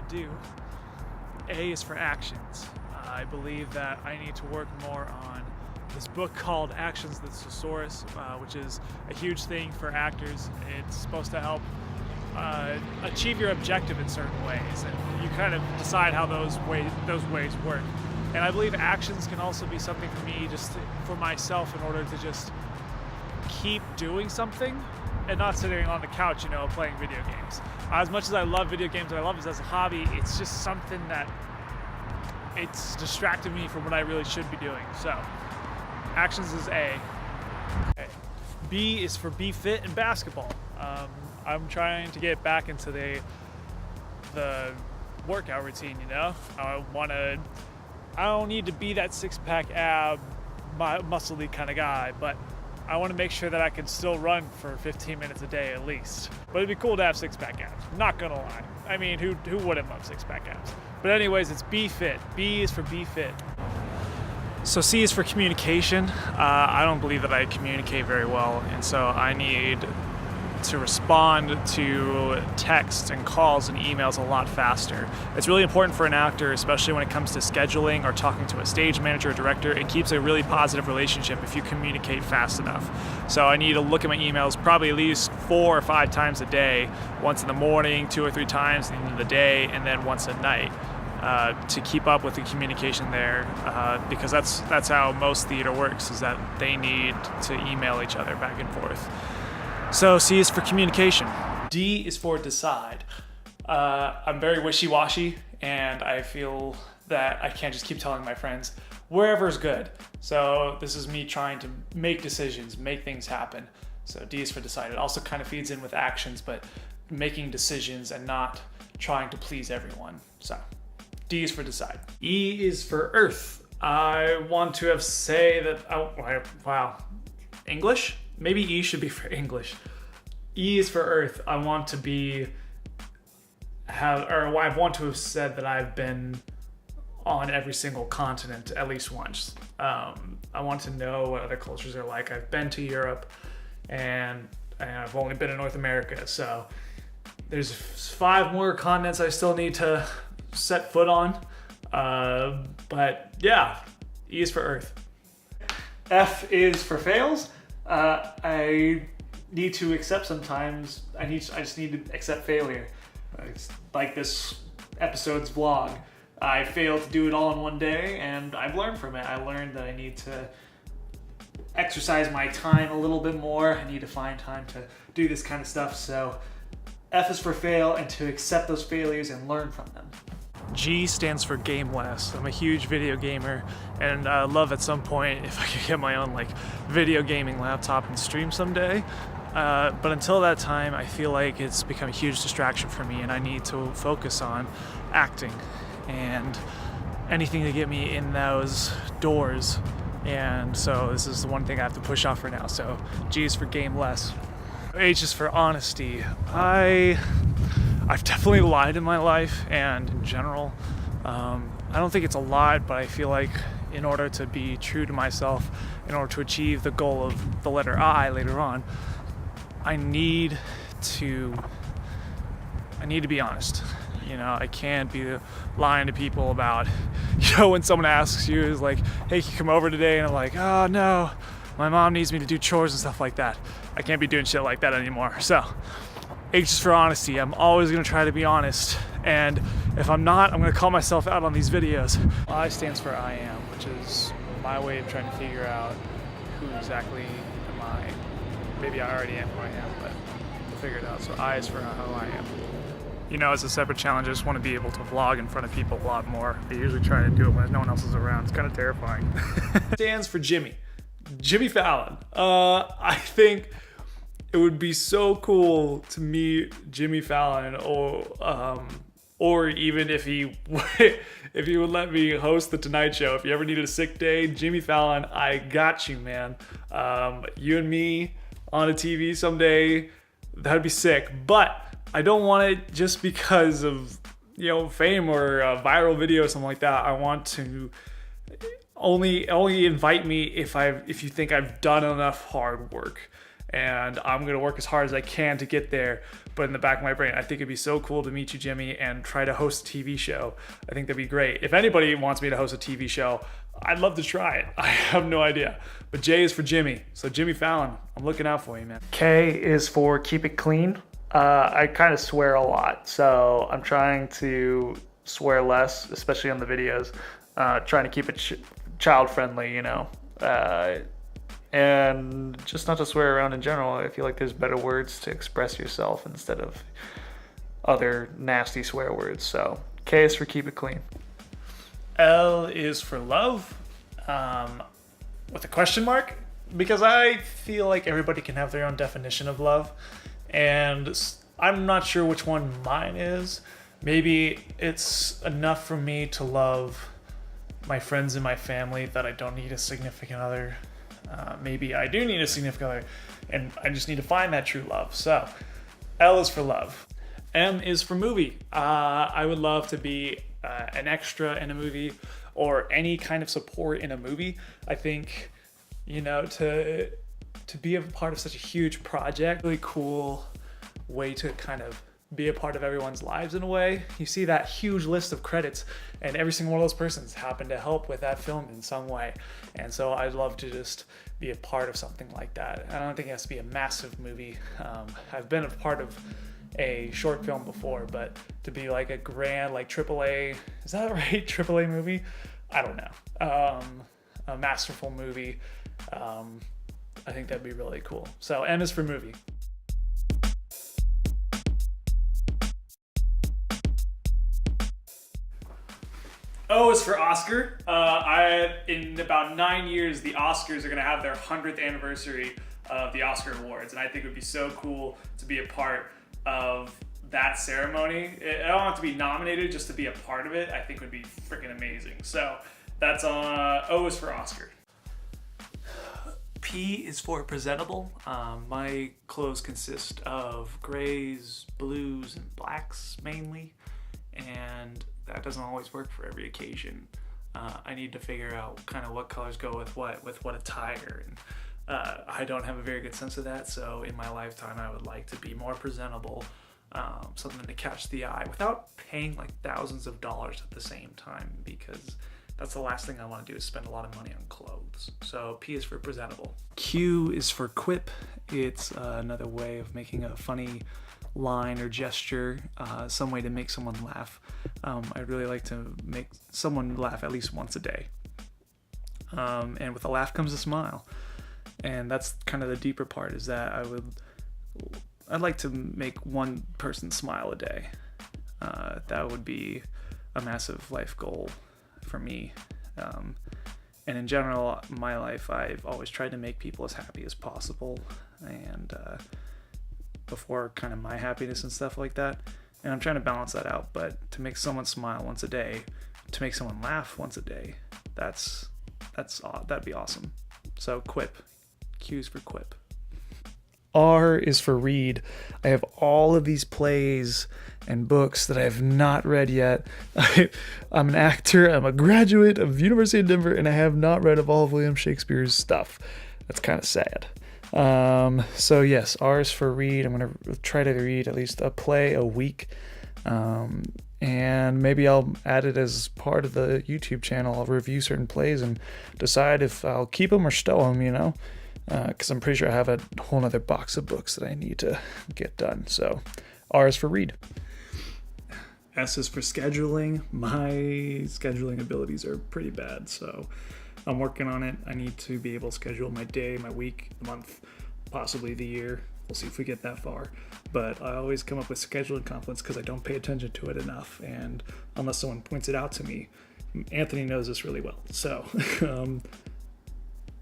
do. A is for actions. I believe that I need to work more on this book called Actions, the Thesaurus, which is a huge thing for actors. It's supposed to help achieve your objective in certain ways, and you kind of decide how those ways work. And I believe actions can also be something for me, just for myself, in order to just keep doing something and not sitting on the couch, playing video games. As much as I love video games, and I love it as a hobby, it's just something that it's distracting me from what I really should be doing. So actions is A. Okay. B is for be fit in basketball. I'm trying to get back into the workout routine. I don't need to be that six-pack ab, muscly kind of guy, but I want to make sure that I can still run for 15 minutes a day at least. But it'd be cool to have six-pack abs. Not gonna lie. I mean, who wouldn't love six-pack abs? But anyways, it's be fit. B is for be fit. So C is for communication. I don't believe that I communicate very well, and so I need to respond to texts and calls and emails a lot faster. It's really important for an actor, especially when it comes to scheduling or talking to a stage manager or director. It keeps a really positive relationship if you communicate fast enough. So I need to look at my emails probably at least 4 or 5 times a day, once in the morning, 2 or 3 times at the end of the day, and then once at night, to keep up with the communication there, because that's how most theater works, is that they need to email each other back and forth. So C is for communication. D is for decide. I'm very wishy-washy, and I feel that I can't just keep telling my friends, wherever's good. So this is me trying to make decisions, make things happen. So D is for decide. It also kind of feeds in with actions, but making decisions and not trying to please everyone. So D is for decide. E is for earth. I want to say that, English? Maybe E should be for English. E is for Earth. I want to have said that I've been on every single continent at least once. I want to know what other cultures are like. I've been to Europe, and I've only been in North America. So there's 5 more continents I still need to set foot on. But yeah, E is for Earth. F is for fails. I need to accept sometimes. I just need to accept failure. It's like this episode's vlog. I failed to do it all in one day, and I've learned from it. I learned that I need to exercise my time a little bit more. I need to find time to do this kind of stuff. So F is for fail, and to accept those failures and learn from them. G stands for game less. I'm a huge video gamer, and I love at some point if I could get my own video gaming laptop and stream someday. But until that time, I feel like it's become a huge distraction for me, and I need to focus on acting and anything to get me in those doors. And so this is the one thing I have to push off for now. So G is for game less. H is for honesty. I've definitely lied in my life, and in general, I don't think it's a lot, but I feel like in order to be true to myself, in order to achieve the goal of the letter I later on, I need to be honest. I can't be lying to people about, when someone asks you, is like, hey, can you come over today? And I'm like, oh no, my mom needs me to do chores and stuff like that. I can't be doing shit like that anymore. So H is for honesty. I'm always going to try to be honest, and if I'm not, I'm going to call myself out on these videos. I stands for I am, which is my way of trying to figure out who exactly am I. Maybe I already am who I am, but we'll figure it out. So I is for how I am. As a separate challenge, I just want to be able to vlog in front of people a lot more. I usually try to do it when no one else is around. It's kind of terrifying. Stands for Jimmy Fallon. I think it would be so cool to meet Jimmy Fallon, or even if he would let me host the Tonight Show. If you ever needed a sick day, Jimmy Fallon, I got you, man. You and me on a TV someday, that'd be sick. But I don't want it just because of fame or a viral video or something like that. I want to only invite me if you think I've done enough hard work. and I'm going to work as hard as I can to get there. But in the back of my brain, I think it'd be so cool to meet you, Jimmy, and try to host a TV show. I think that'd be great. If anybody wants me to host a TV show, I'd love to try it. I have no idea. But J is for Jimmy. So Jimmy Fallon, I'm looking out for you, man. K is for keep it clean. I kind of swear a lot, so I'm trying to swear less, especially on the videos. Trying to keep it child friendly, you know. And just not to swear around in general. I feel like there's better words to express yourself instead of other nasty swear words. So K is for keep it clean. L is for love, with a question mark, because I feel like everybody can have their own definition of love, and I'm not sure which one mine is. Maybe it's enough for me to love my friends and my family that I don't need a significant other. Maybe I do need a significant other, and I just need to find that true love. So L is for love. M is for movie. I would love to be an extra in a movie or any kind of support in a movie. I think, you know, to be a part of such a huge project, really cool way to kind of be a part of everyone's lives in a way. You see that huge list of credits, and every single one of those persons happened to help with that film in some way. And so I'd love to just be a part of something like that. I don't think it has to be a massive movie. I've been a part of a short film before, but to be like a grand, like AAA, is that right? AAA movie? I don't know. A masterful movie. I think that'd be really cool. So M is for movie. O is for Oscar. In about 9 years, the Oscars are gonna have their 100th anniversary of the Oscar Awards, and I think it would be so cool to be a part of that ceremony. I don't have to be nominated, just to be a part of it, I think would be freaking amazing. So that's O is for Oscar. P is for presentable. My clothes consist of grays, blues, and blacks mainly, and that doesn't always work for every occasion. I need to figure out kind of what colors go with what attire, and I don't have a very good sense of that, so in my lifetime I would like to be more presentable, something to catch the eye without paying like thousands of dollars at the same time, because that's the last thing I want to do is spend a lot of money on clothes. So P is for presentable. Q is for quip. It's another way of making a funny line or gesture, some way to make someone laugh. I'd really like to make someone laugh at least once a day. And with a laugh comes a smile. And that's kind of the deeper part, is that I'd like to make one person smile a day. That would be a massive life goal for me. And in general, my life, I've always tried to make people as happy as possible, and before kind of my happiness and stuff like that. And I'm trying to balance that out, but to make someone smile once a day, to make someone laugh once a day, that'd be awesome. So quip. Q's for quip. R is for read. I have all of these plays and books that I have not read yet. I'm an actor. I'm a graduate of University of Denver, and I have not read of all of William Shakespeare's stuff. That's kind of sad. So yes, R is for read. I'm going to try to read at least a play a week. And maybe I'll add it as part of the YouTube channel. I'll review certain plays and decide if I'll keep them or stow them, you know? Because I'm pretty sure I have a whole other box of books that I need to get done. So R is for read. S is for scheduling. My scheduling abilities are pretty bad, so I'm working on it. I need to be able to schedule my day, my week, the month, possibly the year. We'll see if we get that far. But I always come up with scheduling conflicts because I don't pay attention to it enough. And unless someone points it out to me, Anthony knows this really well. So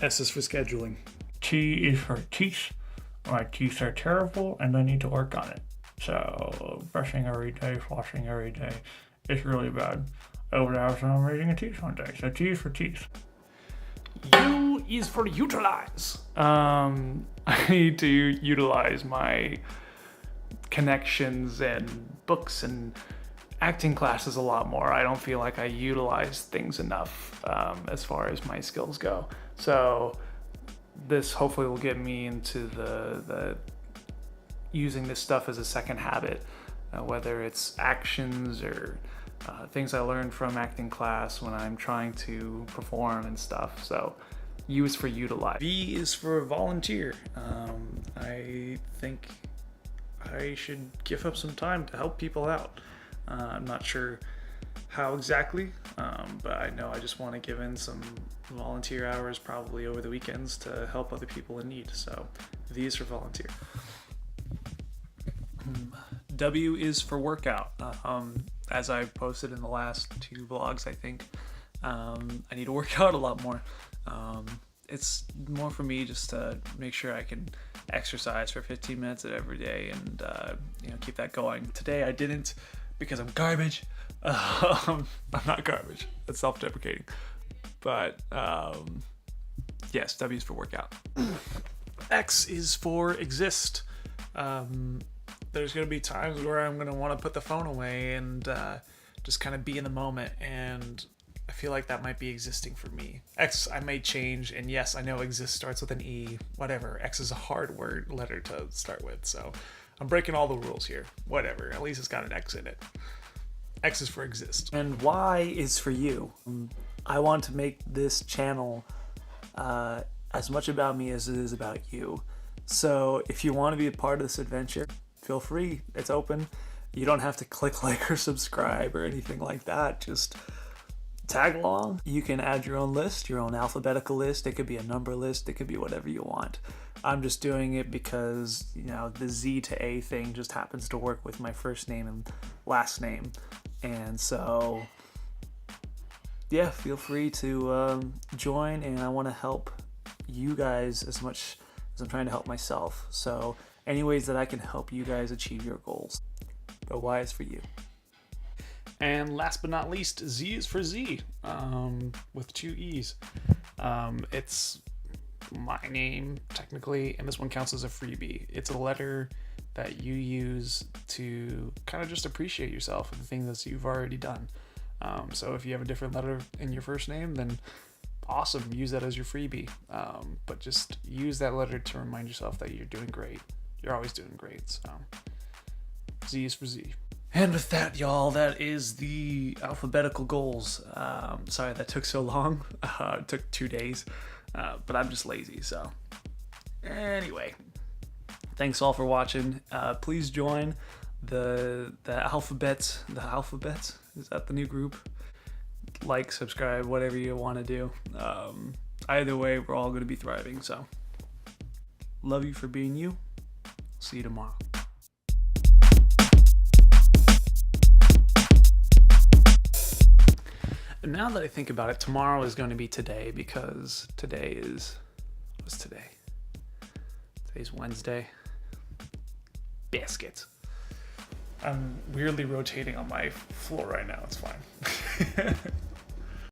S is for scheduling. T is for teeth. My teeth are terrible and I need to work on it. So brushing every day, flossing every day. It's really bad. I would have some raising a teeth one day. So T is for teeth. U is for utilize. I need to utilize my connections and books and acting classes a lot more. I don't feel like I utilize things enough as far as my skills go. So this hopefully will get me into the using this stuff as a second habit, whether it's actions or things I learned from acting class when I'm trying to perform and stuff. So U is for utilize. V is for volunteer. I think I should give up some time to help people out. I'm not sure how exactly, but I know I just want to give in some volunteer hours probably over the weekends to help other people in need. So V is for volunteer. W is for workout. As I've posted in the last 2 vlogs, I think I need to work out a lot more. It's more for me just to make sure I can exercise for 15 minutes every day and keep that going. Today I didn't because I'm garbage. I'm not garbage. That's self-deprecating. But yes, W is for workout. X is for exist. There's going to be times where I'm going to want to put the phone away and just kind of be in the moment, and I feel like that might be existing for me. X I may change, and yes, I know exist starts with an E, whatever. X is a hard letter to start with, so I'm breaking all the rules here. Whatever, at least it's got an X in it. X is for exist. And Y is for you. I want to make this channel as much about me as it is about you. So if you want to be a part of this adventure, feel free. It's open. You don't have to click like or subscribe or anything like that. Just tag along. You can add your own list, your own alphabetical list. It could be a number list. It could be whatever you want. I'm just doing it because, the Z to A thing just happens to work with my first name and last name. And so, yeah, feel free to join, and I want to help you guys as much as I'm trying to help myself. So any ways that I can help you guys achieve your goals. But Y is for you. And last but not least, Z is for Z, with 2 E's. It's my name, technically, and this one counts as a freebie. It's a letter that you use to kind of just appreciate yourself and the things that you've already done. So if you have a different letter in your first name, then awesome, use that as your freebie. But just use that letter to remind yourself that you're doing great. You're always doing great. So Z is for Z. And with that, y'all, that is the alphabetical goals. Sorry that took so long. It took 2 days, but I'm just lazy. So anyway, thanks all for watching. Please join the alphabets. The alphabets, is that the new group? Like, subscribe, whatever you want to do. Either way, we're all going to be thriving. So love you for being you. See you tomorrow. And now that I think about it, tomorrow is going to be today, because what's today? Today's Wednesday. Biscuits. I'm weirdly rotating on my floor right now. It's fine.